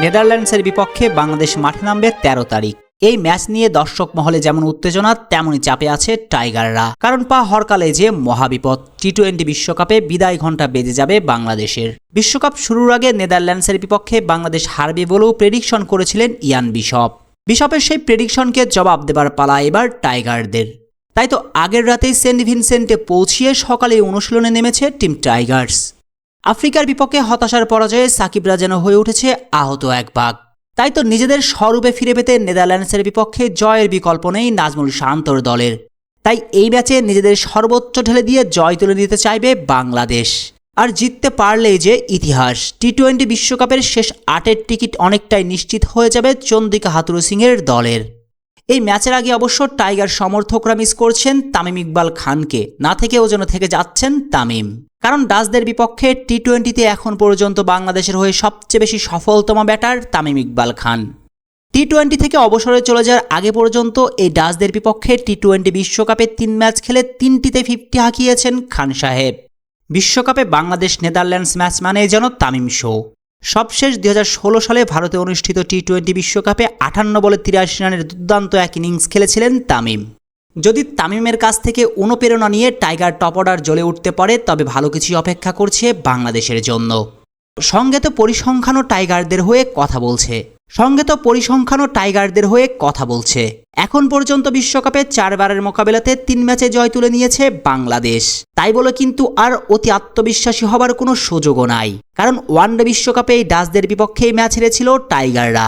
নেদারল্যান্ডসের বিপক্ষে বাংলাদেশ মাঠে নামবে ১৩ তারিখ। এই ম্যাচ নিয়ে দর্শক মহলে যেমন উত্তেজনা তেমনই চাপে আছে টাইগাররা। কারণ পা হরকালে যে মহাবিপদ, টি-20 বিশ্বকাপে বিদায় ঘণ্টা বেজে যাবে বাংলাদেশের। বিশ্বকাপ শুরুর আগে নেদারল্যান্ডসের বিপক্ষে বাংলাদেশ হারবে বলেও প্রেডিকশন করেছিলেন ইয়ান বিশপ। বিশপের সেই প্রেডিকশনকে জবাব দেবার পালা এবার টাইগারদের। তাই তো আগের রাতেই সেন্ট ভিনসেন্টে পৌঁছিয়ে সকালে অনুশীলনে নেমেছে টিম টাইগার্স। আফ্রিকার বিপক্ষে হতাশার পরাজয়ে সাকিবরা যেন হয়ে উঠেছে আহত এক বাঘ। তাই তো নিজেদের স্বরূপে ফিরে পেতে নেদারল্যান্ডসের বিপক্ষে জয়ের বিকল্প নেই নাজমুল শান্তর দলের। তাই এই ম্যাচে নিজেদের সর্বোচ্চ ঢেলে দিয়ে জয় তুলে নিতে চাইবে বাংলাদেশ। আর জিততে পারলেই যে ইতিহাস, টি-20 বিশ্বকাপের শেষ 8-এর টিকিট অনেকটাই নিশ্চিত হয়ে যাবে চন্দ্রিকা হাথুরু সিংয়ের দলের। এই ম্যাচের আগে অবশ্য টাইগার সমর্থকরা মিস করছেন তামিম ইকবাল খানকে, না থেকেও যেন থেকে যাচ্ছেন তামিম। কারণ ডাচদের বিপক্ষে টি-20তে এখন পর্যন্ত বাংলাদেশের হয়ে সবচেয়ে বেশি সফলতম ব্যাটার তামিম ইকবাল খান। টি-20 থেকে অবসরে চলে যাওয়ার আগে পর্যন্ত এই ডাচদের বিপক্ষে টি-20 বিশ্বকাপে 3 ম্যাচ খেলে 3টিতে 50 হাঁকিয়েছেন খান সাহেব। বিশ্বকাপে বাংলাদেশ নেদারল্যান্ডস ম্যাচ মানেই যেন তামিম শো। সবশেষ 2016 সালে ভারতে অনুষ্ঠিত টি-20 বিশ্বকাপে 58 বলে 83 রানের দুর্দান্ত এক ইনিংস খেলেছিলেন তামিম। যদি তামিমের কাছ থেকে অনুপ্রেরণা নিয়ে টাইগার টপ অর্ডার জ্বলে উঠতে পারে তবে ভালো কিছুই অপেক্ষা করছে বাংলাদেশের জন্য। সঙ্গে তো পরিসংখ্যানও টাইগারদের হয়ে কথা বলছে। এখন পর্যন্ত বিশ্বকাপে 4 বারের মোকাবেলাতে 3 ম্যাচে জয় তুলে নিয়েছে বাংলাদেশ। তাই বলে কিন্তু আর অতি আত্মবিশ্বাসী হবার কোনো সুযোগও নাই। কারণ ওয়ানডে বিশ্বকাপে এই ডাচদের বিপক্ষেই ম্যাচ হেরেছিল টাইগাররা।